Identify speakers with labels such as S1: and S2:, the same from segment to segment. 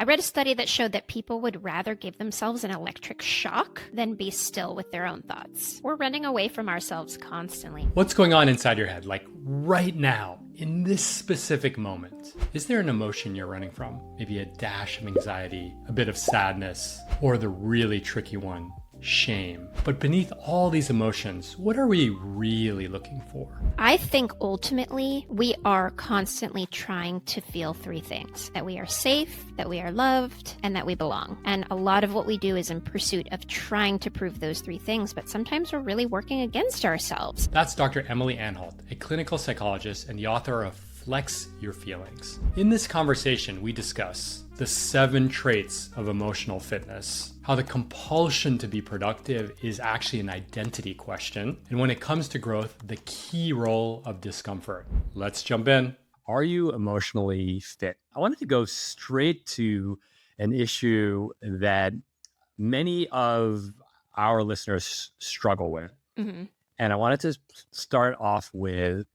S1: I read a study that showed that people would rather give themselves an electric shock than be still with their own thoughts. We're running away from ourselves constantly.
S2: What's going on inside your head, like right now, in this specific moment? Is there an emotion you're running from? Maybe a dash of anxiety, a bit of sadness, or the really tricky one, shame. But beneath all these emotions, what are we really looking for?
S1: I think ultimately we are constantly trying to feel three things: that we are safe, that we are loved, and that we belong. And a lot of what we do is in pursuit of trying to prove those three things, but sometimes we're really working against ourselves.
S2: That's Dr. Emily Anhalt, a clinical psychologist and the author of Flex Your Feelings. In this conversation, we discuss the 7 traits of emotional fitness, how the compulsion to be productive is actually an identity question, and when it comes to growth, the key role of discomfort. Let's jump in.
S3: Are you emotionally fit? I wanted to go straight to an issue that many of our listeners struggle with.
S1: Mm-hmm.
S3: And I wanted to start off with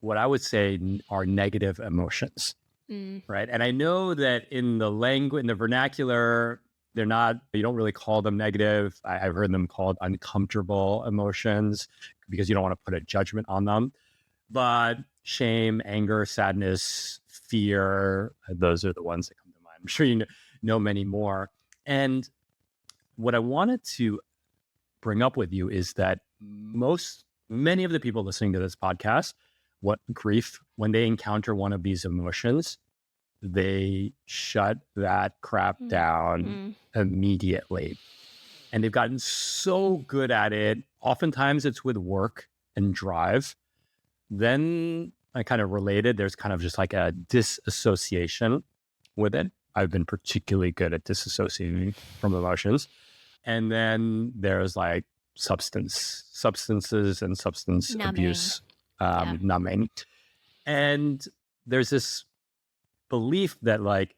S3: what I would say are negative emotions, right? And I know that in the language, in the vernacular, they're not, you don't really call them negative. I've heard them called uncomfortable emotions because you don't want to put a judgment on them. But shame, anger, sadness, fear, those are the ones that come to mind. I'm sure you know many more. And what I wanted to bring up with you is that many of the people listening to this podcast, when they encounter one of these emotions, they shut that crap down immediately. And they've gotten so good at it. Oftentimes it's with work and drive. Then I kind of related, there's kind of just like a disassociation with it. I've been particularly good at disassociating from emotions. And then there's like substances and substance abuse, numbing. And there's this belief that like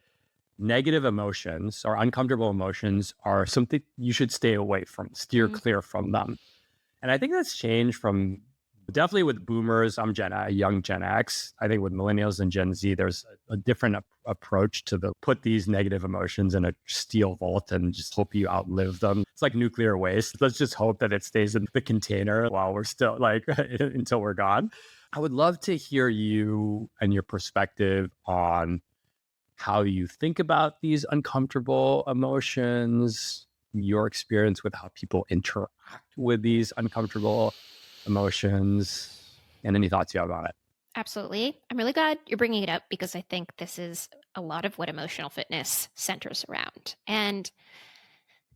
S3: negative emotions or uncomfortable emotions are something you should stay away from, steer clear from them. And I think that's changed from definitely with boomers. I'm young Gen X. I think with millennials and Gen Z, there's a different approach to put these negative emotions in a steel vault and just hope you outlive them. It's like nuclear waste. Let's just hope that it stays in the container while we're still until we're gone. I would love to hear you and your perspective on how you think about these uncomfortable emotions, your experience with how people interact with these uncomfortable emotions, and any thoughts you have on it.
S1: Absolutely. I'm really glad you're bringing it up because I think this is a lot of what emotional fitness centers around. And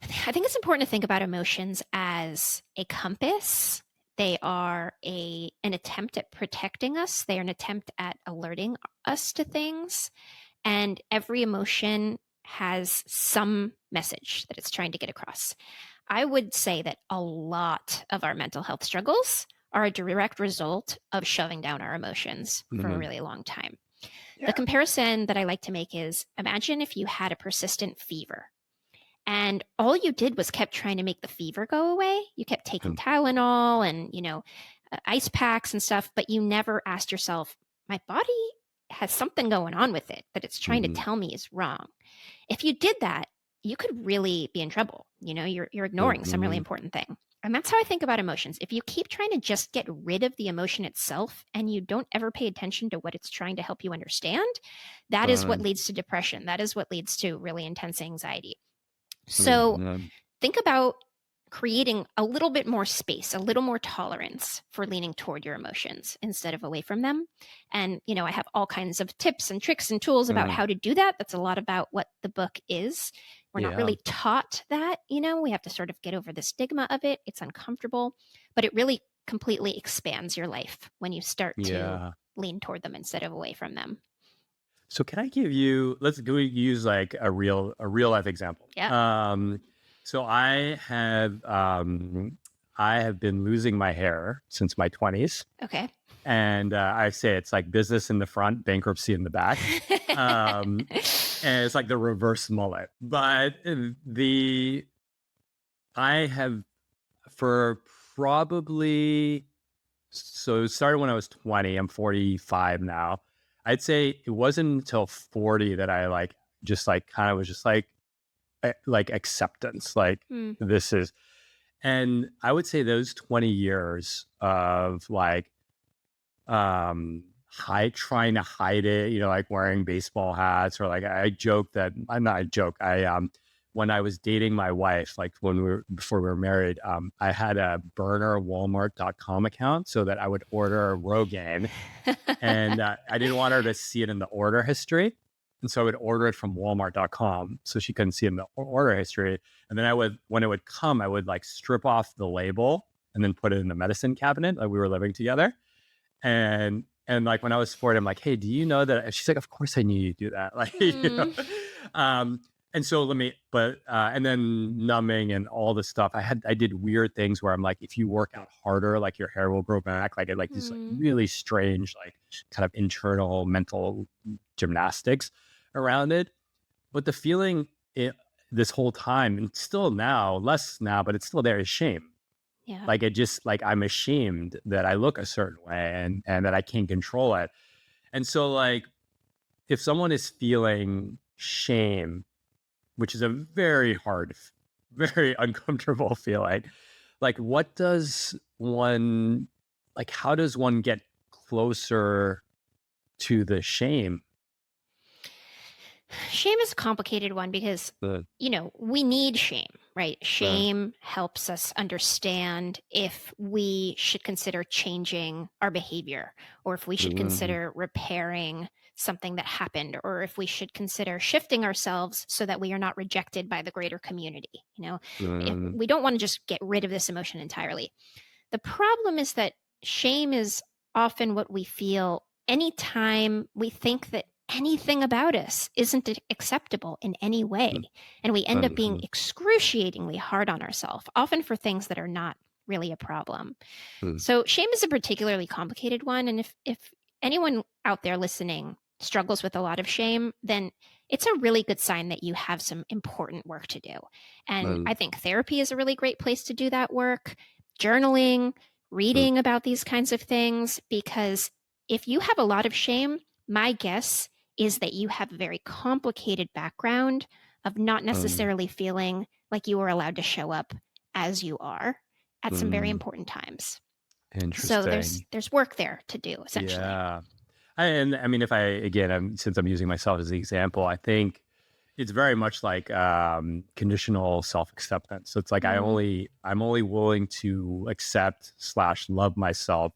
S1: I think it's important to think about emotions as a compass. They are an attempt at protecting us. They are an attempt at alerting us to things. And every emotion has some message that it's trying to get across. I would say that a lot of our mental health struggles are a direct result of shoving down our emotions for a really long time. Yeah. The comparison that I like to make is, imagine if you had a persistent fever and all you did was kept trying to make the fever go away. You kept taking Tylenol and, ice packs and stuff, but you never asked yourself, my body has something going on with it that it's trying to tell me is wrong. If you did that, you could really be in trouble. You're ignoring some really important thing. And that's how I think about emotions. If you keep trying to just get rid of the emotion itself and you don't ever pay attention to what it's trying to help you understand, that is what leads to depression. That is what leads to really intense anxiety. So think about creating a little bit more space, a little more tolerance for leaning toward your emotions instead of away from them. And, I have all kinds of tips and tricks and tools about how to do that. That's a lot about what the book is. We're not really taught that, we have to sort of get over the stigma of it. It's uncomfortable, but it really completely expands your life when you start to lean toward them instead of away from them.
S3: So can I give you, let's use like a real life example.
S1: Yeah.
S3: So I have been losing my hair since my 20s.
S1: Okay.
S3: And I say it's like business in the front, bankruptcy in the back. And it's like the reverse mullet. But I have for probably, so it started when I was 20. I'm 45 now. I'd say it wasn't until 40 that I like just like kind of was just like acceptance, like this is, and I would say those 20 years of like trying to hide it, you know, like wearing baseball hats, or like I joke that I'm not a joke. When I was dating my wife, like before we were married, I had a burner Walmart.com account so that I would order Rogaine, and I didn't want her to see it in the order history. And so I would order it from Walmart.com so she couldn't see it in the order history. And then when it would come, I would like strip off the label and then put it in the medicine cabinet. Like we were living together. And like when I was 40, I'm like, hey, do you know that? She's like, of course I knew you'd do that. Like, you know. And so and then numbing and all the stuff. I did weird things where I'm like, if you work out harder, like your hair will grow back. Like these like really strange, like kind of internal mental gymnastics around it. But the feeling this whole time, and still now, less now, but it's still there, is shame.
S1: Yeah.
S3: Like it just like I'm ashamed that I look a certain way and that I can't control it. And so like if someone is feeling shame, which is a very hard, very uncomfortable feeling, like how does one get closer to the shame?
S1: Shame is a complicated one because, you know, we need shame, right? Shame helps us understand if we should consider changing our behavior, or if we should consider repairing something that happened, or if we should consider shifting ourselves so that we are not rejected by the greater community. You know, if we don't want to just get rid of this emotion entirely. The problem is that shame is often what we feel anytime we think that anything about us isn't acceptable in any way. And we end up being excruciatingly hard on ourselves, often for things that are not really a problem. So shame is a particularly complicated one. And if anyone out there listening struggles with a lot of shame, then it's a really good sign that you have some important work to do. And I think therapy is a really great place to do that work. Journaling, reading about these kinds of things, because if you have a lot of shame, my guess is that you have a very complicated background of not necessarily feeling like you are allowed to show up as you are at some very important times.
S3: Interesting.
S1: So there's work there to do, essentially.
S3: Yeah. And I mean, since I'm using myself as the example, I think it's very much like conditional self-acceptance. So it's like I'm only willing to accept / love myself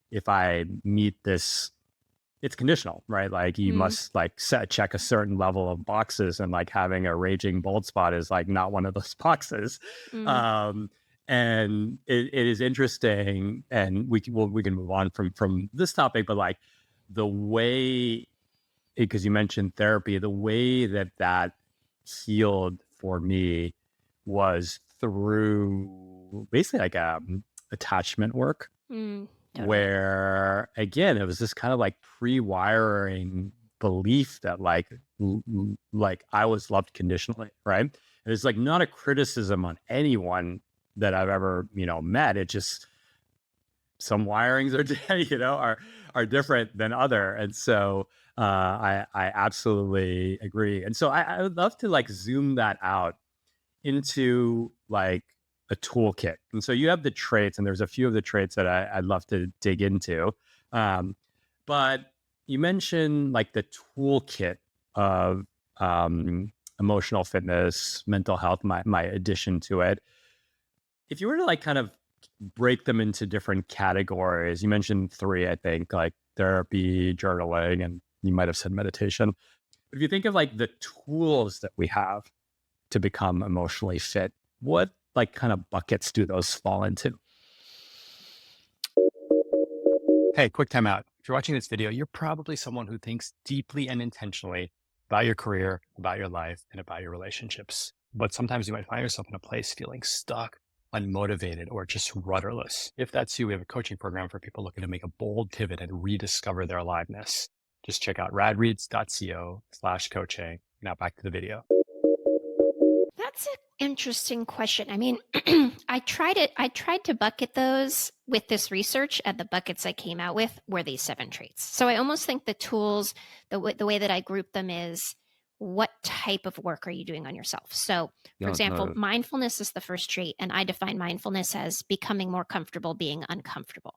S3: if I meet this. It's conditional, right? Like you must like check a certain level of boxes, and like having a raging bald spot is like not one of those boxes. And it is interesting, and we can move on from this topic, but like the way, because you mentioned therapy, the way that healed for me was through basically like attachment work. Totally. Where again, it was this kind of like pre-wiring belief that like I was loved conditionally, right? And it's like not a criticism on anyone that I've ever, you know, met. It just some wirings are different than other, and so I absolutely agree. And so I would love to like zoom that out into like a toolkit. And so you have the traits, and there's a few of the traits that I'd love to dig into. But you mentioned like the toolkit of emotional fitness, mental health, my addition to it. If you were to like kind of break them into different categories, you mentioned 3, I think, like therapy, journaling, and you might have said meditation. If you think of like the tools that we have to become emotionally fit, what like kind of buckets do those fall into?
S2: Hey, quick time out. If you're watching this video, you're probably someone who thinks deeply and intentionally about your career, about your life, and about your relationships. But sometimes you might find yourself in a place feeling stuck, unmotivated, or just rudderless. If that's you, we have a coaching program for people looking to make a bold pivot and rediscover their aliveness. Just check out radreads.co/coaching. Now back to the video.
S1: That's an interesting question. I mean, I tried to bucket those with this research, and the buckets I came out with were these 7 traits. So I almost think the tools, the way that I group them is, what type of work are you doing on yourself? So, for
S3: No,
S1: example,
S3: no.
S1: mindfulness is the first trait, and I define mindfulness as becoming more comfortable being uncomfortable.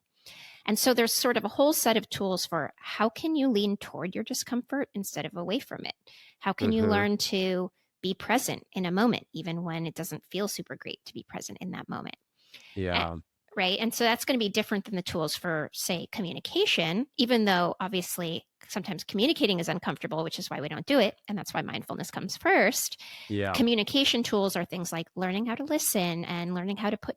S1: And so there's sort of a whole set of tools for how can you lean toward your discomfort instead of away from it? How can you
S3: Mm-hmm.
S1: learn to be present in a moment, even when it doesn't feel super great to be present in that moment?
S3: Yeah.
S1: Right. And so that's going to be different than the tools for, say, communication, even though obviously sometimes communicating is uncomfortable, which is why we don't do it. And that's why mindfulness comes first.
S3: Yeah.
S1: Communication tools are things like learning how to listen and learning how to put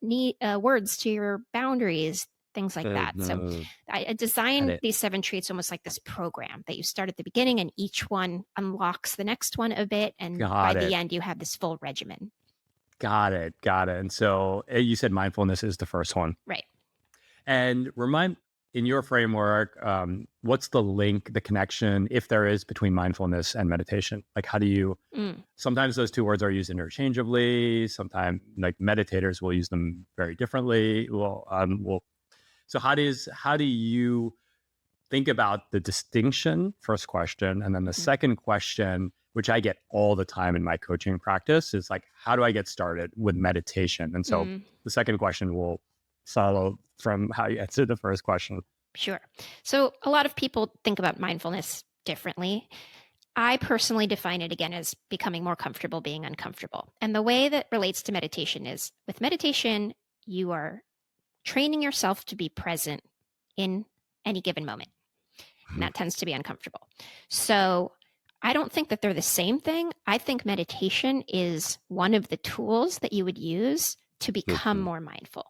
S1: words to your boundaries, things like that. So
S3: Mm-hmm.
S1: I
S3: Got
S1: designed
S3: it.
S1: these 7 traits almost like this program that you start at the beginning, and each one unlocks the next one a bit. And by
S3: Got
S1: the
S3: it.
S1: end, you have this full regimen.
S3: Got it. Got it. And so you said mindfulness is the first one.
S1: Right.
S3: And remind in your framework, what's the link, the connection, if there is, between mindfulness and meditation? Like, how do you,
S1: Mm.
S3: sometimes those two words are used interchangeably. Sometimes, like, meditators will use them very differently. So how do you think about the distinction? First question. And then the
S1: Mhm.
S3: second question, which I get all the time in my coaching practice, is like, how do I get started with meditation? And so
S1: Mm.
S3: the second question will follow from how you answered the first question.
S1: Sure. So a lot of people think about mindfulness differently. I personally define it again as becoming more comfortable being uncomfortable. And the way that relates to meditation is with meditation, you are training yourself to be present in any given moment. And that tends to be uncomfortable. So I don't think that they're the same thing. I think meditation is one of the tools that you would use to become
S3: Mhm.
S1: more mindful.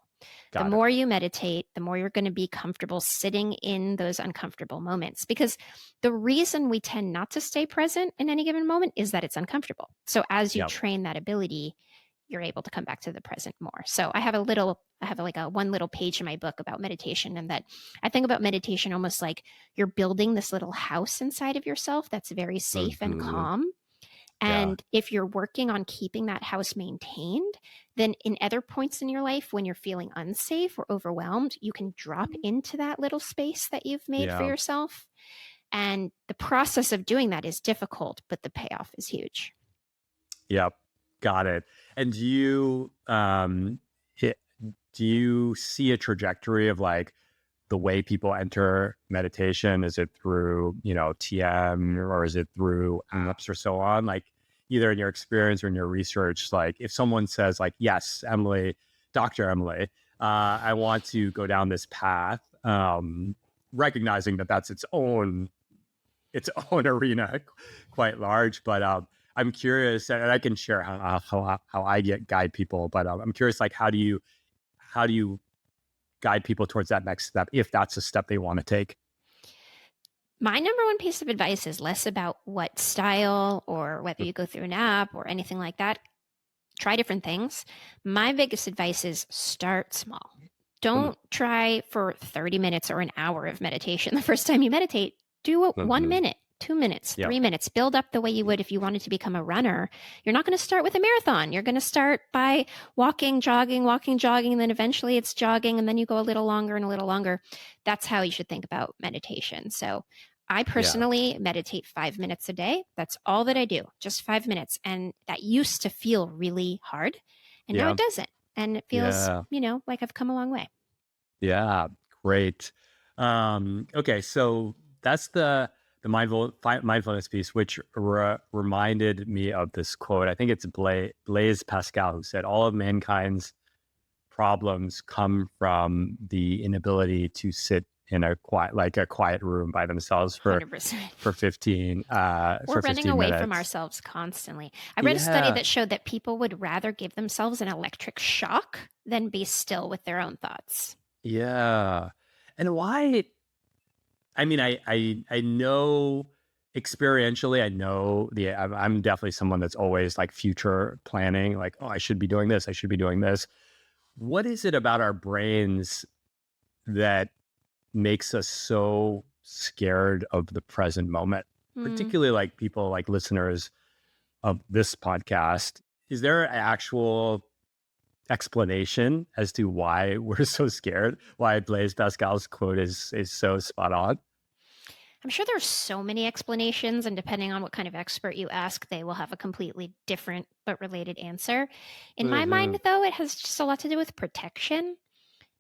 S1: The
S3: Got it.
S1: more you meditate, the more you're going to be comfortable sitting in those uncomfortable moments. Because the reason we tend not to stay present in any given moment is that it's uncomfortable. So as you
S3: Yep.
S1: train that ability, you're able to come back to the present more. So I have like a one little page in my book about meditation, and that I think about meditation almost like you're building this little house inside of yourself that's very safe and
S3: Mhm.
S1: calm.
S3: Yeah.
S1: And if you're working on keeping that house maintained, then in other points in your life, when you're feeling unsafe or overwhelmed, you can drop into that little space that you've made for
S3: Yeah.
S1: yourself. And the process of doing that is difficult, but the payoff is huge.
S3: Yep. Got it. And do you see a trajectory of like the way people enter meditation? Is it through, TM, or is it through apps or so on? Like, either in your experience or in your research, like if someone says like, yes, Emily, Dr. Emily, I want to go down this path, recognizing that that's its own arena, quite large. But I'm curious, and I can share how I guide people. But I'm curious, like, how do you guide people towards that next step, if that's a step they want to take?
S1: My number one piece of advice is less about what style or whether you go through an app or anything like that. Try different things. My biggest advice is start small. Don't try for 30 minutes or an hour of meditation the first time you meditate. Do it 1
S3: Mm-hmm.
S1: minute, 2 minutes,
S3: Yep.
S1: 3 minutes. Build up the way you would if you wanted to become a runner. You're not going to start with a marathon. You're going to start by walking, jogging, and then eventually it's jogging, and then you go a little longer and a little longer. That's how you should think about meditation. So I
S3: Yeah.
S1: personally meditate 5 minutes a day. That's all that I do, just 5 minutes. And that used to feel really hard. And now
S3: Yeah.
S1: it doesn't. And it feels,
S3: Yeah.
S1: like I've come a long way.
S3: Yeah. Great. Okay. So that's the mindfulness piece, which reminded me of this quote. I think it's Blaise Pascal who said, "All of mankind's problems come from the inability to sit in a quiet room by themselves for
S1: 100%.
S3: for 15
S1: We're running away from
S3: minutes."
S1: ourselves constantly. I read a study
S3: Yeah.
S1: that showed that people would rather give themselves an electric shock than be still with their own thoughts.
S3: Yeah. And why? I mean, I know experientially, I know I'm definitely someone that's always like future planning, like, oh, I should be doing this, I should be doing this. What is it about our brains that makes us so scared of the present moment?
S1: Mm.
S3: Particularly like people, like listeners of this podcast. Is there an actual explanation as to why we're so scared? Why Blaise Pascal's quote is so spot on?
S1: I'm sure there's so many explanations, and depending on what kind of expert you ask, they will have a completely different but related answer. In my
S3: Mm-hmm.
S1: mind, though, it has just a lot to do with protection.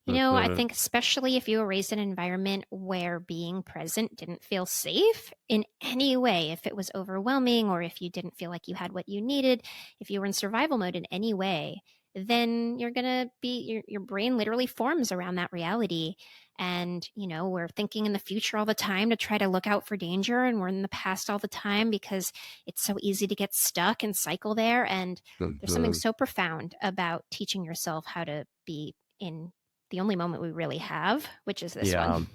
S1: I
S3: Mm-hmm.
S1: think especially if you were raised in an environment where being present didn't feel safe in any way, if it was overwhelming or if you didn't feel like you had what you needed, if you were in survival mode in any way, then you're going to be, your brain literally forms around that reality. And, we're thinking in the future all the time to try to look out for danger. And we're in the past all the time because it's so easy to get stuck and cycle there. And there's something
S3: Mm-hmm.
S1: so profound about teaching yourself how to be in the only moment we really have, which is this
S3: Yeah.
S1: one.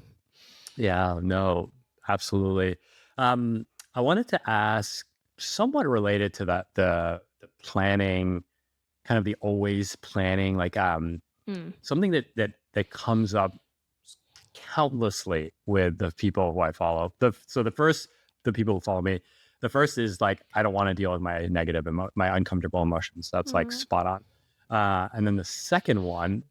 S3: Yeah. No, absolutely. Um, I wanted to ask, somewhat related to that, the planning, kind of the always planning, like
S1: Mm.
S3: something that comes up countlessly with the people who I follow. The people who follow me, the first is like, I don't want to deal with my my uncomfortable emotions. That's like
S1: Mm.
S3: spot on. And then the second one,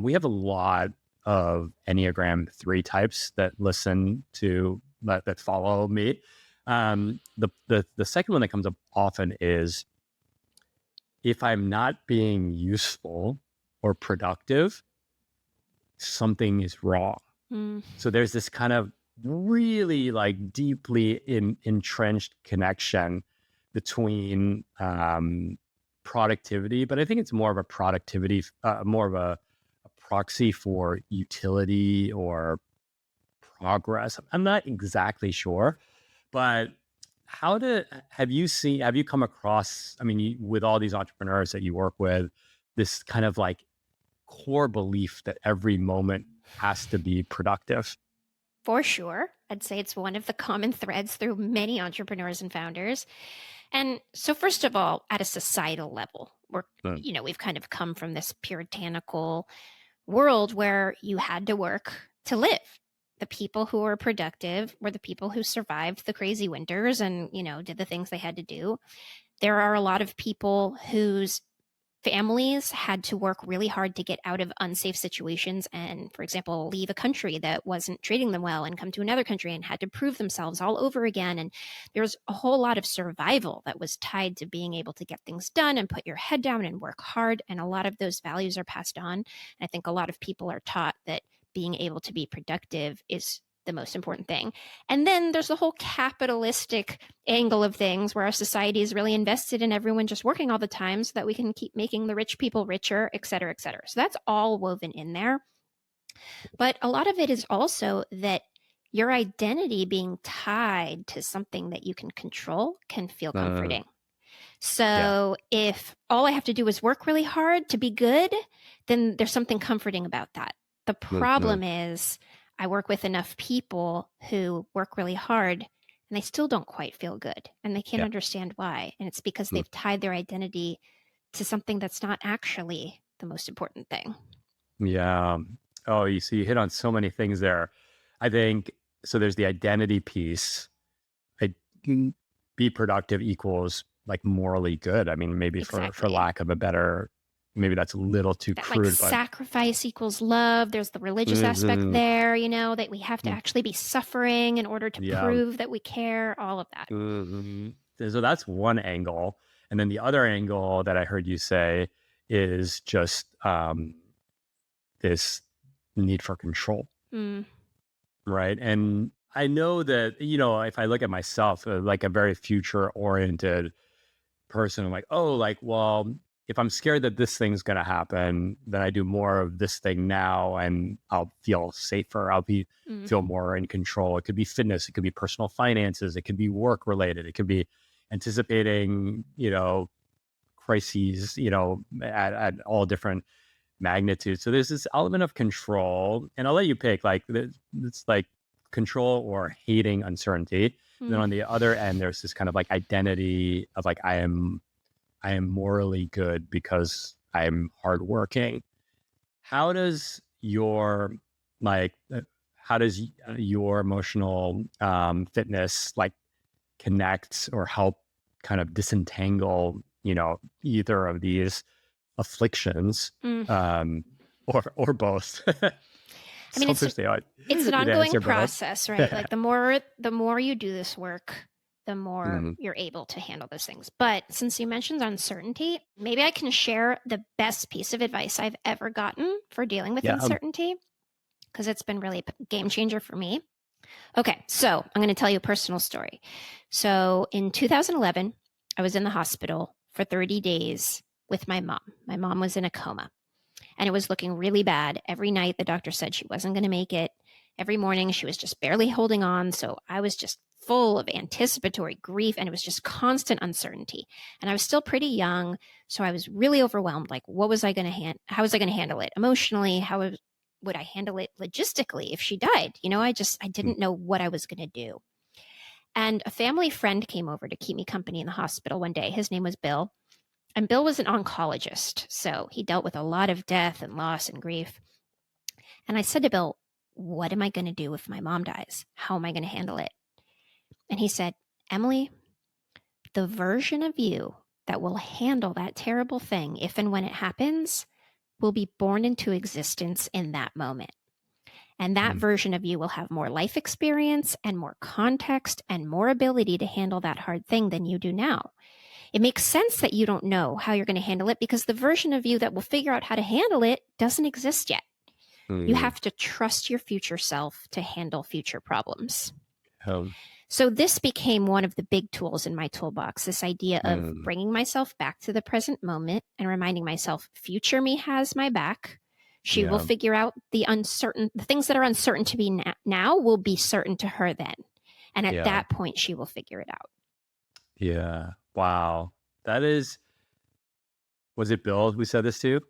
S3: we have a lot of Enneagram 3 types that that follow me. The second one that comes up often is, if I'm not being useful or productive, something is wrong.
S1: Mm.
S3: So there's this kind of really like deeply entrenched connection between productivity, but I think it's more of a productivity, more of a proxy for utility or progress. I'm not exactly sure, but have you come across, I mean, with all these entrepreneurs that you work with, this kind of like core belief that every moment has to be productive?
S1: For sure. I'd say it's one of the common threads through many entrepreneurs and founders. And so, first of all, at a societal level,
S3: Mm.
S1: we've kind of come from this puritanical world where you had to work to live. The people who were productive were the people who survived the crazy winters and, did the things they had to do. There are a lot of people whose families had to work really hard to get out of unsafe situations and, for example, leave a country that wasn't treating them well and come to another country and had to prove themselves all over again. And there's a whole lot of survival that was tied to being able to get things done and put your head down and work hard. And a lot of those values are passed on. And I think a lot of people are taught that being able to be productive is the most important thing. And then there's the whole capitalistic angle of things where our society is really invested in everyone just working all the time so that we can keep making the rich people richer, et cetera, et cetera. So that's all woven in there. But a lot of it is also that your identity being tied to something that you can control can feel
S3: Uh,
S1: comforting.
S3: yeah.
S1: So if all I have to do is work really hard to be good, then there's something comforting about that. The
S3: Mhm.
S1: problem is I work with enough people who work really hard and they still don't quite feel good and they can't
S3: Yeah.
S1: understand why. And it's because
S3: Mm.
S1: they've tied their identity to something that's not actually the most important thing.
S3: Yeah. Oh, you see, you hit on so many things there. I think so. There's the identity piece. I Be productive equals like morally good. I mean, maybe for
S1: Exactly.
S3: lack of a better, maybe that's a little too
S1: That like
S3: crude, but
S1: sacrifice equals love. There's the religious aspect
S3: Mhm.
S1: there, that we have to
S3: Mm.
S1: actually be suffering in order to
S3: Yeah.
S1: prove that we care, all of that.
S3: Mhm. So that's one angle, and then the other angle that I heard you say is just this need for control.
S1: Mm.
S3: Right. And I know that, if I look at myself, like a very future oriented person, I'm like, oh, like, well, if I'm scared that this thing's going to happen, then I do more of this thing now and I'll feel safer.
S1: Mm.
S3: Feel more in control. It could be fitness. It could be personal finances. It could be work related. It could be anticipating, crises, at all different magnitude. So there's this element of control, and I'll let you pick. Like it's like control or hating uncertainty. And then
S1: Mm.
S3: on the other end, there's this kind of like identity of like I am morally good because I'm hardworking. How does your like how does your emotional fitness like connect or help kind of disentangle either of these afflictions,
S1: Mm.
S3: or both?
S1: I mean, it's an ongoing process, right? Like the more you do this work, the more you're able to handle those things. But since you mentioned uncertainty, maybe I can share the best piece of advice I've ever gotten for dealing with uncertainty, because it's been really a game changer for me. Okay, so I'm going to tell you a personal story. So in 2011, I was in the hospital for 30 days with my mom. My mom was in a coma, and it was looking really bad. Every night, the doctor said she wasn't going to make it. Every morning, she was just barely holding on. So I was just full of anticipatory grief, and it was just constant uncertainty. And I was still pretty young, so I was really overwhelmed. Like, what was I going to how was I going to handle it emotionally? How would I handle it logistically if she died? I didn't know what I was going to do. And a family friend came over to keep me company in the hospital one day. His name was Bill. And Bill was an oncologist, so he dealt with a lot of death and loss and grief. And I said to Bill, what am I going to do if my mom dies? How am I going to handle it? And he said, Emily, the version of you that will handle that terrible thing, if and when it happens, will be born into existence in that moment. And that version of you will have more life experience and more context and more ability to handle that hard thing than you do now. It makes sense that you don't know how you're going to handle it because the version of you that will figure out how to handle it doesn't exist yet. You have to trust your future self to handle future problems. So this became one of the big tools in my toolbox, this idea of bringing myself back to the present moment and reminding myself, future me has my back. She will figure out the things that are uncertain to me now will be certain to her then. And at that point, she will figure it out.
S3: Yeah. Wow. Was it Bill who said this to you?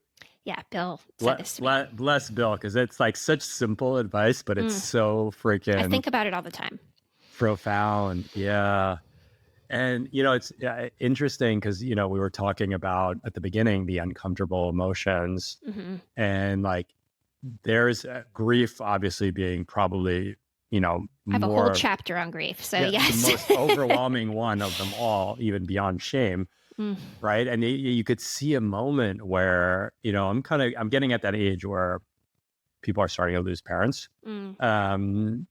S1: Yeah, Bill said this to me.
S3: Bless Bill, because it's like such simple advice, but it's so freaking...
S1: I think about it all the time.
S3: Profound. Yeah. And, it's interesting because, we were talking about at the beginning, the uncomfortable emotions and like there's grief obviously being probably, I
S1: have a whole chapter on grief. So yes.
S3: The most overwhelming one of them all, even beyond shame. Right. And you could see a moment where, I'm getting at that age where people are starting to lose parents. And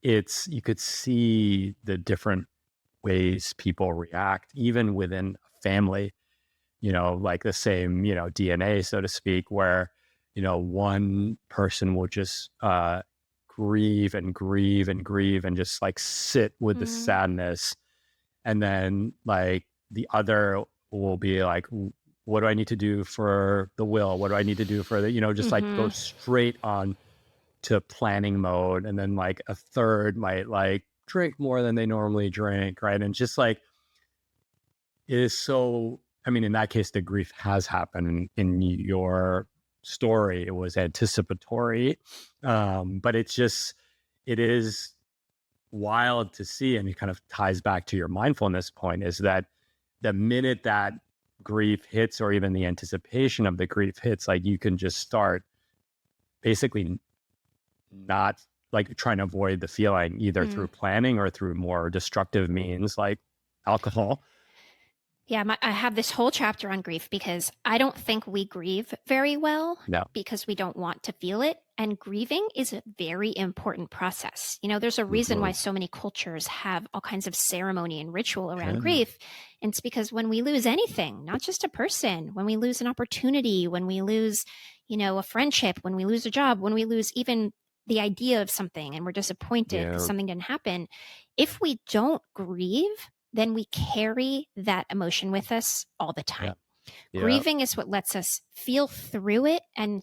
S3: you could see the different ways people react, even within a family, like the same, DNA, so to speak, where, one person will just grieve and grieve and grieve and just like sit with the sadness. And then like the other will be like, what do I need to do for the will? What do I need to do for the, just like go straight on to planning mode. And then like a third might like drink more than they normally drink. Right. And just like, it is so, in that case, the grief has happened in your story. It was anticipatory. But it is wild to see. And it kind of ties back to your mindfulness point, is that the minute that grief hits, or even the anticipation of the grief hits, like you can just start basically not like trying to avoid the feeling, either through planning or through more destructive means like alcohol.
S1: Yeah, I have this whole chapter on grief because I don't think we grieve very well because we don't want to feel it. And grieving is a very important process. There's a reason why so many cultures have all kinds of ceremony and ritual around grief. And it's because when we lose anything, not just a person, when we lose an opportunity, when we lose, a friendship, when we lose a job, when we lose even the idea of something and we're disappointed because something didn't happen, if we don't grieve, then we carry that emotion with us all the time. Grieving is what lets us feel through it and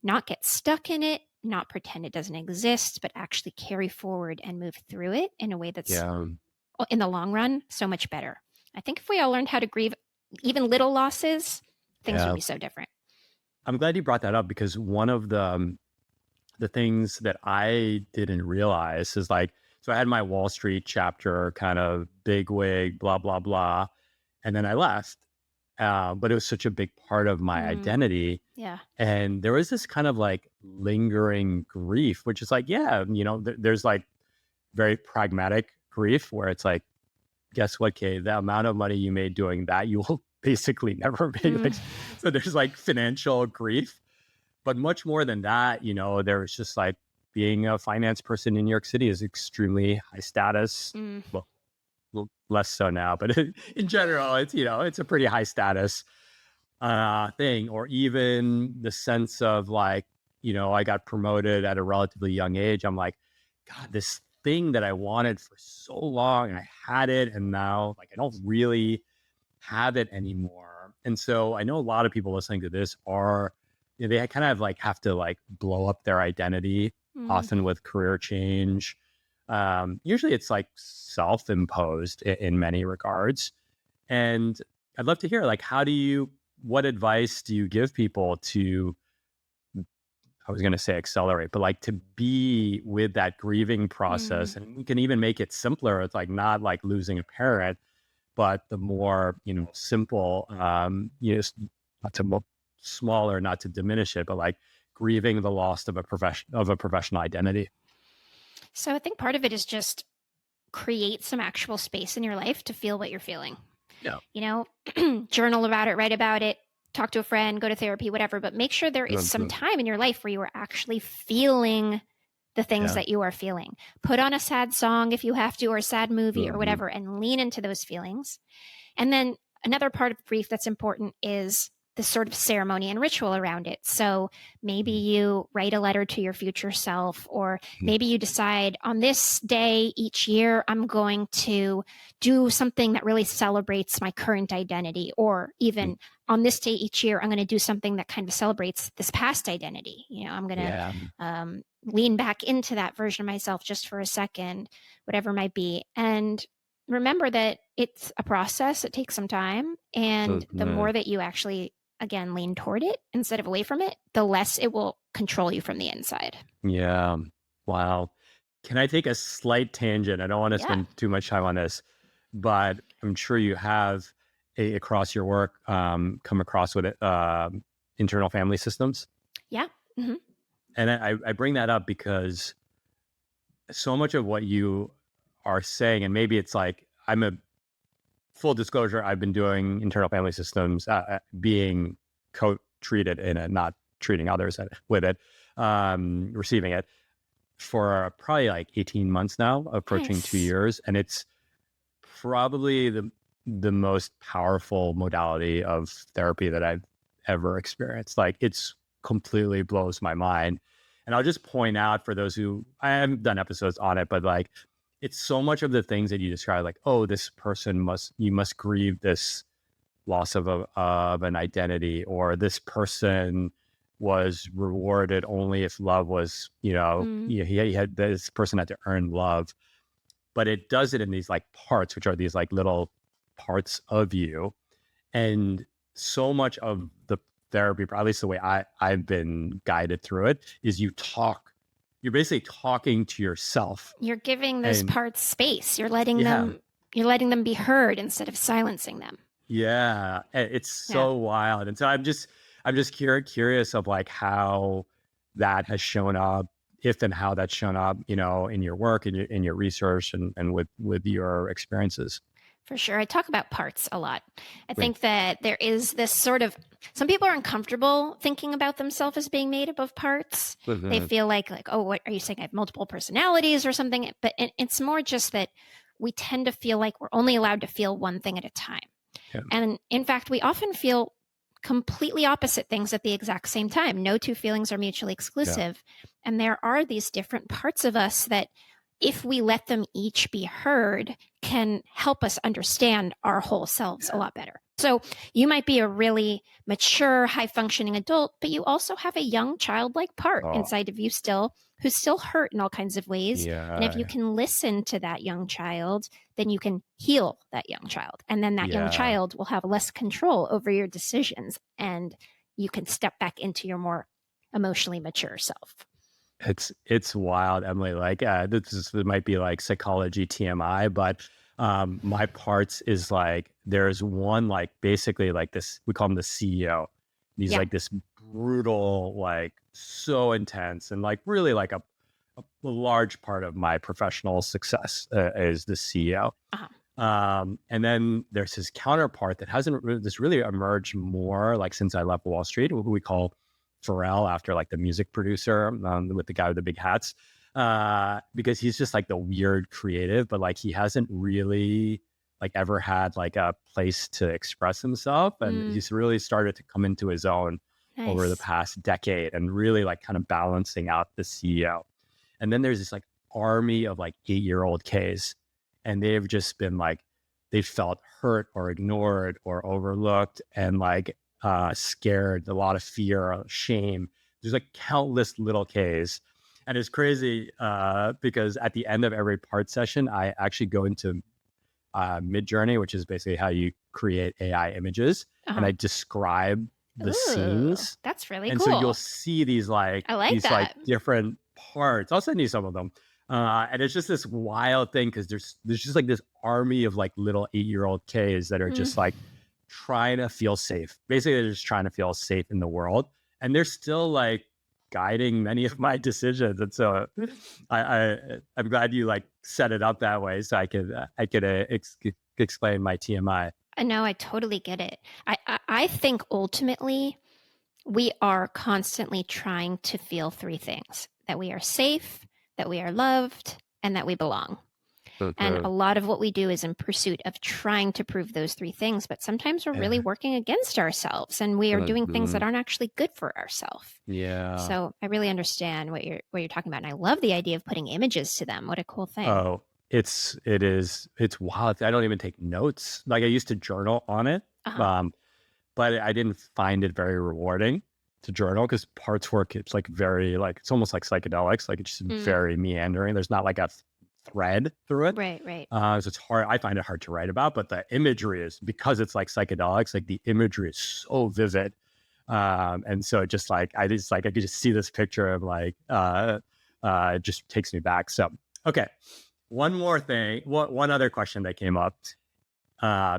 S1: not get stuck in it, not pretend it doesn't exist, but actually carry forward and move through it in a way that's, in the long run, so much better. I think if we all learned how to grieve even little losses, things would be so different.
S3: I'm glad you brought that up, because one of the things that I didn't realize is like, so I had my Wall Street chapter, kind of big wig, blah, blah, blah. And then I left. But it was such a big part of my identity.
S1: Yeah.
S3: And there was this kind of like lingering grief, which is like, there's like very pragmatic grief where it's like, guess what, Khe? The amount of money you made doing that, you will basically never make. So there's like financial grief. but much more than that, there was just like being a finance person in New York City is extremely high status. Well, less so now, but in general, it's a pretty high status thing. Or even the sense of like, I got promoted at a relatively young age. I'm like, God, this thing that I wanted for so long, and I had it, and now like I don't really have it anymore. And so I know a lot of people listening to this are, they kind of like have to like blow up their identity, often with career change. Usually it's like self-imposed in many regards. And I'd love to hear like, what advice do you give people to, I was going to say accelerate, but like to be with that grieving process? And we can even make it simpler. It's like not like losing a parent, but the more, simple, not to smaller, not to diminish it, but like grieving the loss of a professional identity.
S1: So I think part of it is just create some actual space in your life to feel what you're feeling.
S3: Yeah.
S1: Journal about it, write about it, talk to a friend, go to therapy, whatever, but make sure there is some time in your life where you are actually feeling the things that you are feeling. Put on a sad song if you have to, or a sad movie or whatever, and lean into those feelings. And then another part of grief that's important is the sort of ceremony and ritual around it. So maybe you write a letter to your future self, or maybe you decide on this day each year, I'm going to do something that really celebrates my current identity, or even on this day each year, I'm going to do something that kind of celebrates this past identity. I'm going to lean back into that version of myself just for a second, whatever it might be. And remember that it's a process. It takes some time. And the more that you actually, again, lean toward it instead of away from it, the less it will control you from the inside.
S3: Yeah. Wow. Can I take a slight tangent? I don't want to spend too much time on this, but I'm sure you have across your work come across with it, internal family systems.
S1: Yeah. Mm-hmm.
S3: And I bring that up because so much of what you are saying, and maybe it's like, full disclosure, I've been doing internal family systems, being co-treated in it, not treating others with it, receiving it for probably like 18 months now, approaching 2 years. And it's probably the most powerful modality of therapy that I've ever experienced. Like it's completely blows my mind. And I'll just point out for those who, I haven't done episodes on it, but like, it's so much of the things that you describe, like, oh, this person you must grieve this loss of an identity, or this person was rewarded only if love was, he had, this person had to earn love. But it does it in these like parts, which are these like little parts of you. And so much of the therapy, or at least the way I've been guided through it, is you're basically talking to yourself.
S1: You're giving those parts space. You're letting them be heard instead of silencing them.
S3: Yeah. It's so wild. And so I'm just curious of like how that has shown up, if and how that's shown up, in your work, in your research, and with your experiences.
S1: For sure. I talk about parts a lot. I think that there is this sort of, some people are uncomfortable thinking about themselves as being made up of parts. They feel like, oh, what are you saying? I have multiple personalities or something? But it's more just that we tend to feel like we're only allowed to feel one thing at a time. Yeah. And in fact, we often feel completely opposite things at the exact same time. No two feelings are mutually exclusive. Yeah. And there are these different parts of us that, if we let them each be heard, can help us understand our whole selves a lot better. So you might be a really mature, high-functioning adult, but you also have a young childlike part inside of you still, who's still hurt in all kinds of ways. Yeah. And if you can listen to that young child, then you can heal that young child. And then that young child will have less control over your decisions, and you can step back into your more emotionally mature self.
S3: It's wild, Emily. Like this might be like psychology TMI, but my parts is like, there's one, like basically like this, we call him the CEO. He's like this brutal, like so intense, and like really like a large part of my professional success is the CEO. And then there's his counterpart that hasn't really emerged more like since I left Wall Street, who we call Pharrell after like the music producer with the guy with the big hats, because he's just like the weird creative, but like he hasn't really like ever had like a place to express himself, and he's really started to come into his own over the past decade and really like kind of balancing out the CEO. And then there's this like army of like 8-year-old Ks, and they've just been like, they felt hurt or ignored or overlooked and like scared, a lot of fear, shame. There's like countless little Ks. And it's crazy because at the end of every part session, I actually go into Midjourney, which is basically how you create AI images. And I describe the scenes.
S1: That's really
S3: and
S1: cool.
S3: So you'll see these like, like different parts. I'll send you some of them. And it's just this wild thing because there's just like this army of like little 8-year-old Ks that are just like trying to feel safe. Basically, they're just trying to feel safe in the world. And they're still like guiding many of my decisions. And so I'm glad you like set it up that way so I could explain my TMI.
S1: No, I totally get it. I think ultimately we are constantly trying to feel 3 things: that we are safe, that we are loved, and that we belong. And a lot of what we do is in pursuit of trying to prove those 3 things, but sometimes we're really working against ourselves and we are doing things that aren't actually good for ourselves.
S3: Yeah.
S1: So I really understand what you're talking about. And I love the idea of putting images to them. What a cool thing.
S3: Oh, it's wild. I don't even take notes. Like I used to journal on it, but I didn't find it very rewarding to journal because parts work, it's like very like, it's almost like psychedelics. Like it's just very meandering. There's not like a thread through it.
S1: Right.
S3: So it's hard. I find it hard to write about, but the imagery is, because it's like psychedelics, like the imagery is so vivid. And so just like, I could just see this picture of like, it just takes me back. So, okay. One more thing, one other question that came up,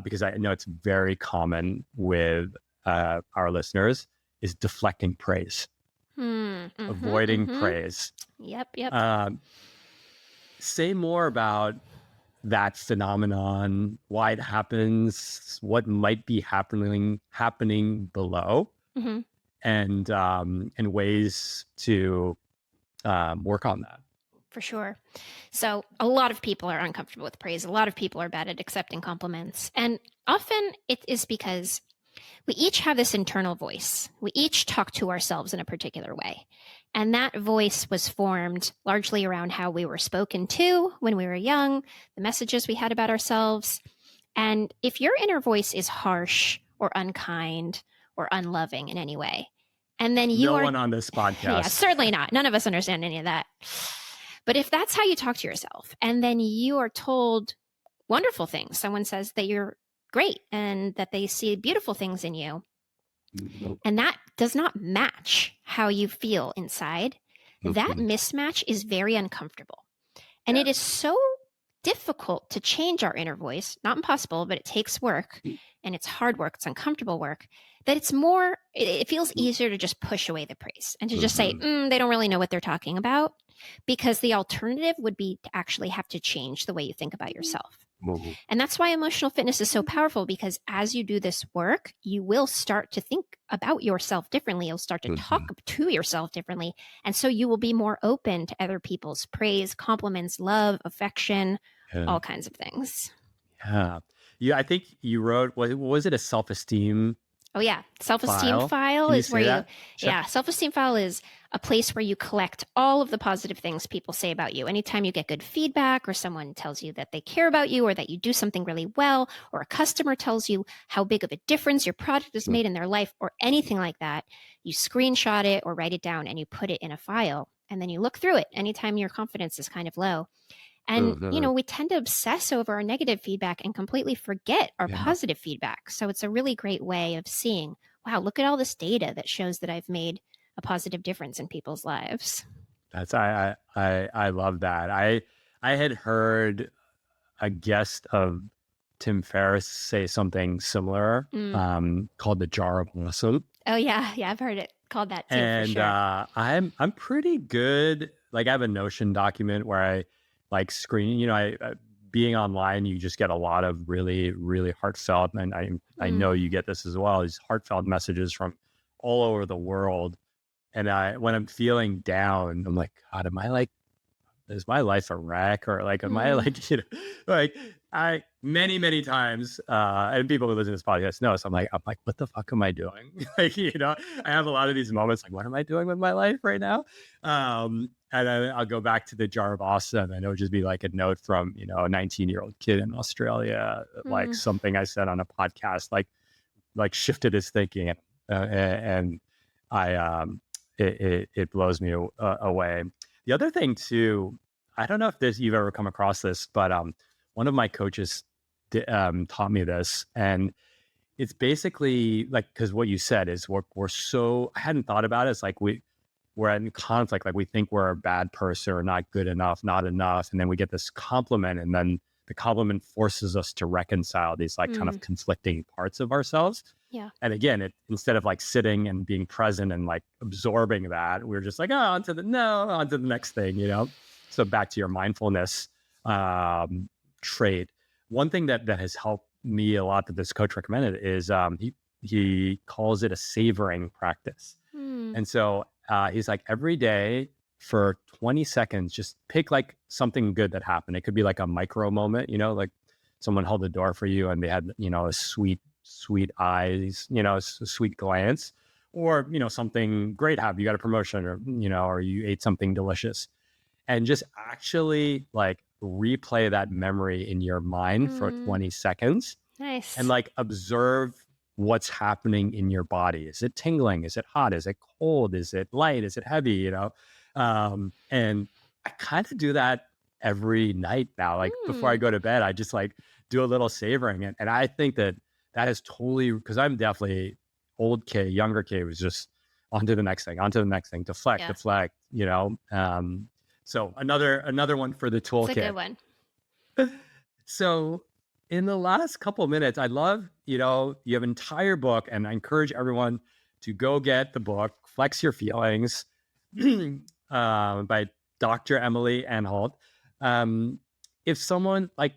S3: because I know it's very common with our listeners, is deflecting praise, avoiding praise.
S1: Yep.
S3: Say more about that phenomenon, why it happens, what might be happening below, and ways to work on that.
S1: For sure. So a lot of people are uncomfortable with praise. A lot of people are bad at accepting compliments. And often it is because we each have this internal voice. We each talk to ourselves in a particular way. And that voice was formed largely around how we were spoken to when we were young, the messages we had about ourselves. And if your inner voice is harsh or unkind or unloving in any way, and then
S3: no one on this podcast.
S1: Yeah, certainly not. None of us understand any of that. But if that's how you talk to yourself, and then you are told wonderful things, someone says that you're great and that they see beautiful things in you, and that does not match how you feel inside, that mismatch is very uncomfortable. And it is so difficult to change our inner voice, not impossible, but it takes work, and it's hard work, it's uncomfortable work, that it feels easier to just push away the praise and to just say, they don't really know what they're talking about, because the alternative would be to actually have to change the way you think about yourself. And that's why emotional fitness is so powerful, because as you do this work, you will start to think about yourself differently. You'll start to talk to yourself differently. And so you will be more open to other people's praise, compliments, love, affection, all kinds of things.
S3: Yeah. I think you wrote, was it a self-esteem?
S1: Oh, yeah. Self-esteem file is where you,
S3: Sure.
S1: self-esteem file is a place where you collect all of the positive things people say about you. Anytime you get good feedback, or someone tells you that they care about you, or that you do something really well, or a customer tells you how big of a difference your product has made in their life, or anything like that, you screenshot it or write it down and you put it in a file. And then you look through it anytime your confidence is kind of low. And, we tend to obsess over our negative feedback and completely forget our positive feedback. So it's a really great way of seeing, wow, look at all this data that shows that I've made a positive difference in people's lives.
S3: That's, I love that. I had heard a guest of Tim Ferriss say something similar, called the jar of awesome.
S1: Oh yeah. I've heard it called that too.
S3: And
S1: for sure.
S3: I'm pretty good. Like I have a Notion document where I like screen, being online, you just get a lot of really, really heartfelt, and I know you get this as well, these heartfelt messages from all over the world. And when I'm feeling down, I'm like, God, am I like, is my life a wreck? Or like, am I like, like many times, and people who listen to this podcast know, so I'm like, what the fuck am I doing? Like, I have a lot of these moments like, what am I doing with my life right now? And I'll go back to the jar of awesome, and it would just be like a note from, a 19-year-old kid in Australia, like something I said on a podcast, like shifted his thinking, and it blows me away. The other thing too, I don't know if you've ever come across this, but one of my coaches taught me this, and it's basically like, because what you said is we're so, I hadn't thought about it. It's like we're in conflict, like we think we're a bad person or not good enough, not enough, and then we get this compliment, and then the compliment forces us to reconcile these like kind of conflicting parts of ourselves.
S1: Yeah.
S3: And again, instead of like sitting and being present and like absorbing that, we're just like, on to the next thing, So back to your mindfulness trait. One thing that has helped me a lot that this coach recommended is he calls it a savoring practice. And so he's like, every day for 20 seconds, just pick like something good that happened. It could be like a micro moment, like someone held the door for you and they had, a sweet eyes, a sweet glance, or, something great happened. You got a promotion, or you ate something delicious, and just actually like replay that memory in your mind for 20 seconds.
S1: Nice.
S3: And like observe what's happening in your body. Is it tingling? Is it hot? Is it cold? Is it light? Is it heavy? And I kind of do that every night now. Like before I go to bed, I just like do a little savoring. And I think that is totally, because I'm definitely old K, younger K was just on to the next thing, deflect. So another one for the toolkit.
S1: It's a good one.
S3: So in the last couple of minutes, I'd love, you have an entire book, and I encourage everyone to go get the book, Flex Your Feelings, by Dr. Emily Anhalt. If someone like,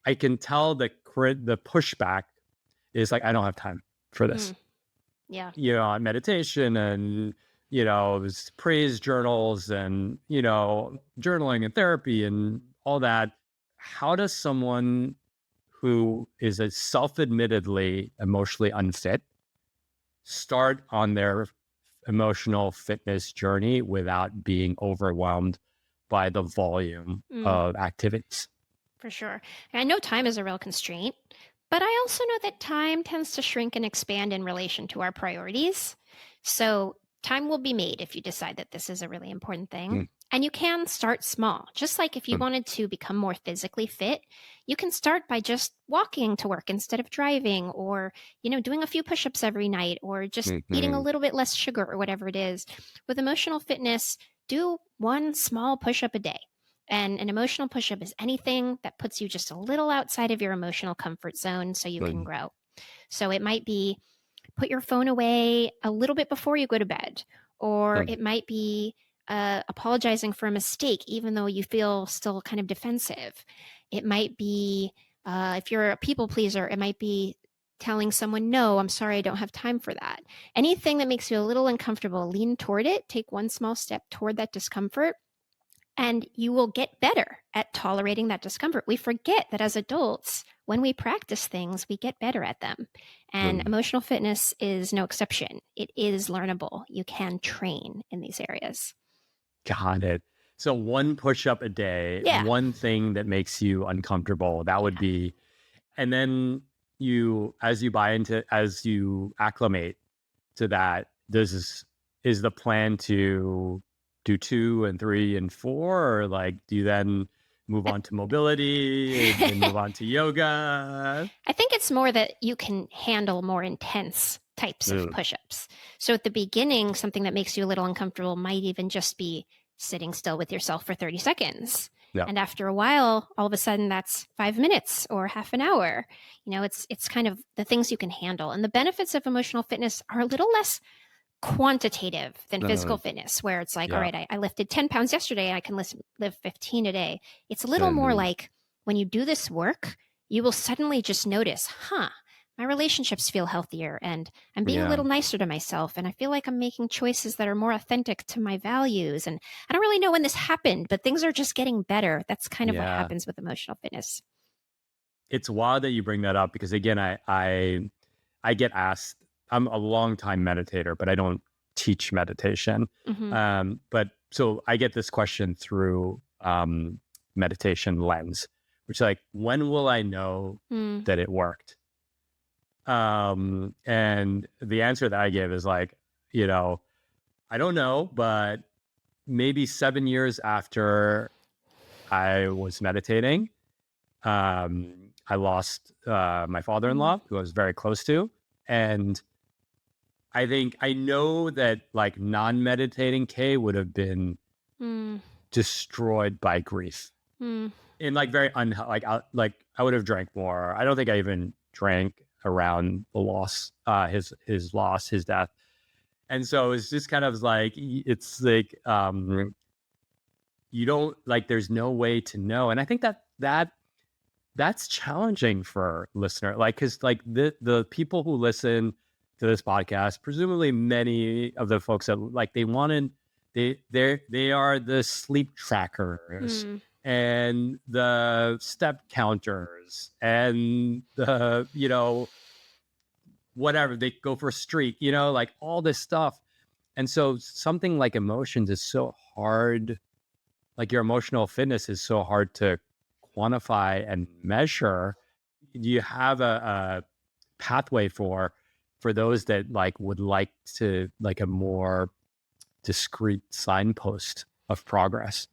S3: I can tell the pushback is like, I don't have time for this.
S1: Yeah.
S3: Meditation and, praise journals and, journaling and therapy and all that. How does someone who is a self-admittedly emotionally unfit start on their emotional fitness journey without being overwhelmed by the volume of activities?
S1: For sure. And I know time is a real constraint, but I also know that time tends to shrink and expand in relation to our priorities. So time will be made if you decide that this is a really important thing. And you can start small. Just like if you wanted to become more physically fit, you can start by just walking to work instead of driving, or, doing a few push-ups every night, or just eating a little bit less sugar, or whatever it is. With emotional fitness, do one small push-up a day. And an emotional push-up is anything that puts you just a little outside of your emotional comfort zone so you can grow. So it might be put your phone away a little bit before you go to bed, or it might be apologizing for a mistake, even though you feel still kind of defensive. It might be, if you're a people pleaser, it might be telling someone, no, I'm sorry, I don't have time for that. Anything that makes you a little uncomfortable, lean toward it, take one small step toward that discomfort, and you will get better at tolerating that discomfort. We forget that as adults, when we practice things, we get better at them. And emotional fitness is no exception. It is learnable. You can train in these areas.
S3: Got it. So one push-up a day, one thing that makes you uncomfortable, that would be, and then as you acclimate to that, is the plan to do 2 and 3 and 4, or like, do you then move on to mobility and move on to yoga?
S1: I think it's more that you can handle more intense types of push-ups. So at the beginning, something that makes you a little uncomfortable might even just be sitting still with yourself for 30 seconds. Yeah. And after a while, all of a sudden that's 5 minutes or half an hour. It's kind of the things you can handle. And the benefits of emotional fitness are a little less quantitative than physical fitness, where it's like, all right, I lifted 10 pounds yesterday and I can lift 15 a day. It's a little more like when you do this work, you will suddenly just notice, my relationships feel healthier, and I'm being a little nicer to myself, and I feel like I'm making choices that are more authentic to my values. And I don't really know when this happened, but things are just getting better. That's kind of what happens with emotional fitness.
S3: It's wild that you bring that up because again, I get asked, I'm a long time meditator, but I don't teach meditation. But so I get this question through meditation lens, which is like, when will I know that it worked? And the answer that I give is like, I don't know, but maybe 7 years after I was meditating, I lost my father-in-law, who I was very close to. And I think I know that like non-meditating Khe would have been destroyed by grief. In like very I would have drank more. I don't think I even drank around the loss, his loss, his death. And so it's just kind of like, it's like, you don't like, there's no way to know. And I think that's challenging for listener, like, cause like the people who listen to this podcast, presumably many of the folks that like, they are the sleep trackers and the step counters and the, whatever, they go for a streak, like all this stuff. And so something like emotions is so hard, like your emotional fitness is so hard to quantify and measure. Do you have a pathway for those that like would like to like a more discrete signpost of progress?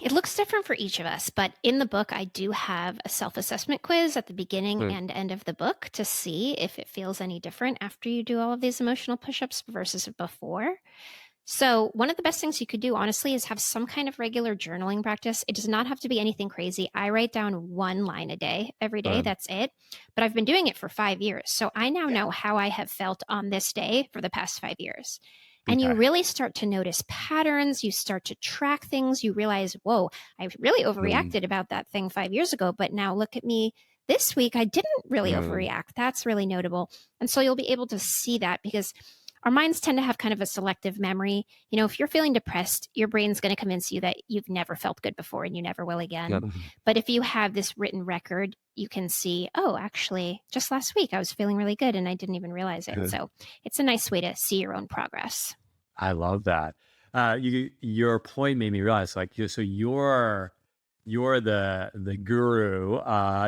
S1: It looks different for each of us, but in the book, I do have a self-assessment quiz at the beginning and end of the book to see if it feels any different after you do all of these emotional push-ups versus before. So one of the best things you could do, honestly, is have some kind of regular journaling practice. It does not have to be anything crazy. I write down 1 line a day, every day. That's it. But I've been doing it for 5 years. So I now know how I have felt on this day for the past 5 years. And you really start to notice patterns. You start to track things. You realize, whoa, I really overreacted about that thing 5 years ago. But now look at me this week. I didn't really overreact. That's really notable. And so you'll be able to see that because our minds tend to have kind of a selective memory. If you're feeling depressed, your brain's going to convince you that you've never felt good before and you never will again. But if you have this written record, you can see, oh, actually, just last week I was feeling really good and I didn't even realize it. So it's a nice way to see your own progress.
S3: I love that. Your point made me realize, like, so you're the guru,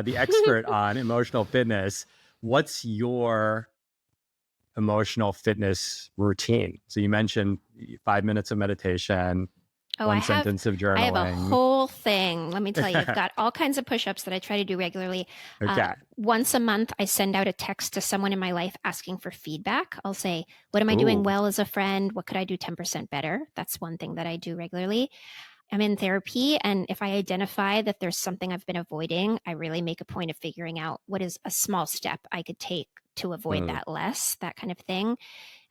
S3: the expert on emotional fitness. What's your emotional fitness routine? So you mentioned 5 minutes of meditation, one sentence of journaling.
S1: I have a whole thing. Let me tell you, I've got all kinds of push-ups that I try to do regularly. Once a month, I send out a text to someone in my life asking for feedback. I'll say, what am I doing well as a friend? What could I do 10% better? That's one thing that I do regularly. I'm in therapy, and if I identify that there's something I've been avoiding, I really make a point of figuring out what is a small step I could take to avoid that less, that kind of thing.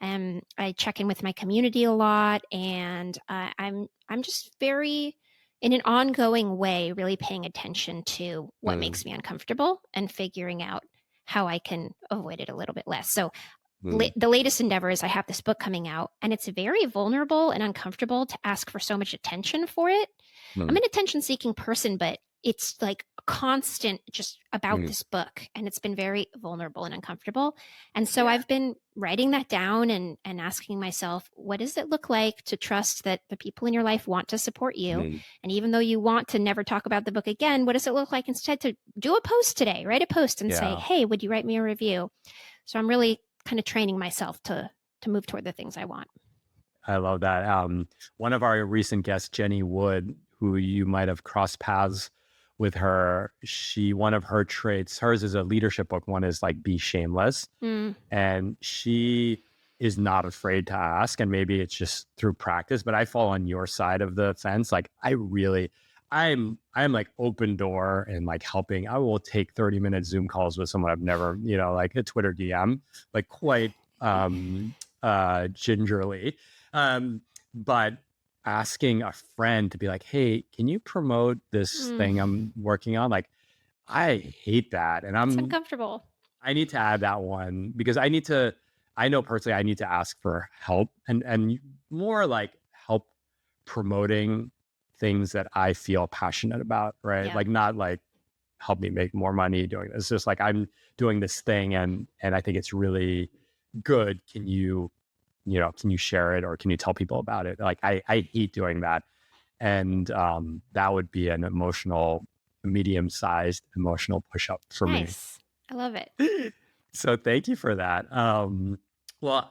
S1: I check in with my community a lot, and I'm just very, in an ongoing way, really paying attention to what makes me uncomfortable and figuring out how I can avoid it a little bit less. So the latest endeavor is I have this book coming out, and it's very vulnerable and uncomfortable to ask for so much attention for it. I'm an attention-seeking person, but it's like constant just about this book, and it's been very vulnerable and uncomfortable. And so I've been writing that down and asking myself, what does it look like to trust that the people in your life want to support you? And even though you want to never talk about the book again, what does it look like instead to do a post today, write a post and say, hey, would you write me a review? So I'm really kind of training myself to move toward the things I want.
S3: I love that. One of our recent guests, Jenny Wood, who you might have crossed paths with her, one of her traits, hers is a leadership book. One is like, be shameless. And she is not afraid to ask. And maybe it's just through practice, but I fall on your side of the fence. Like I'm like open door and like helping. I will take 30-minute Zoom calls with someone I've never, like a Twitter DM, like quite gingerly. But asking a friend to be like, hey, can you promote this thing I'm working on? Like, I hate that. And
S1: It's uncomfortable.
S3: I need to add that one because I know personally I need to ask for help and more like help promoting things that I feel passionate about, right?
S1: Yeah.
S3: Like not like help me make more money doing this. It's just like I'm doing this thing and I think it's really good. Can you share it or can you tell people about it? Like I hate doing that. And that would be an medium-sized emotional push-up for me.
S1: Nice. I love it.
S3: So thank you for that. Well,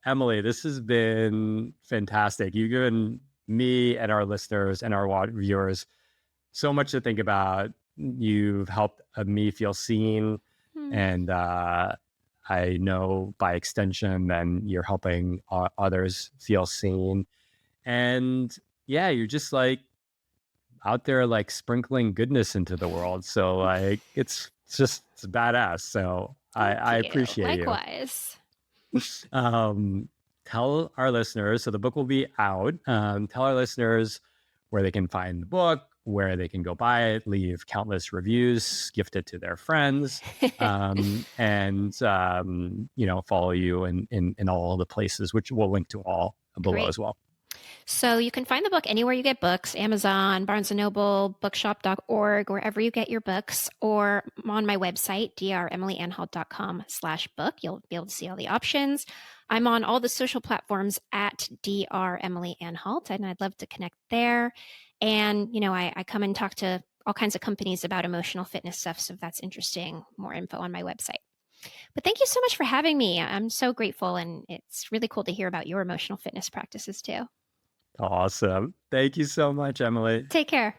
S3: Emily, this has been fantastic. You've given me and our listeners and our viewers so much to think about. You've helped me feel seen. And I know by extension, then you're helping others feel seen. And yeah, you're just like out there like sprinkling goodness into the world. So like it's badass. So I appreciate you.
S1: Likewise.
S3: Tell our listeners, so the book will be out. Tell our listeners where they can find the book, where they can go buy it, leave countless reviews, gift it to their friends, and follow you in all the places, which we'll link to all below as well.
S1: So you can find the book anywhere you get books, Amazon, Barnes & Noble, bookshop.org, wherever you get your books, or on my website, dremilyanhalt.com/book. You'll be able to see all the options. I'm on all the social platforms at dremilyanhalt, and I'd love to connect there. And, I come and talk to all kinds of companies about emotional fitness stuff. So if that's interesting, more info on my website. But thank you so much for having me. I'm so grateful. And it's really cool to hear about your emotional fitness practices too.
S3: Awesome. Thank you so much, Emily.
S1: Take care.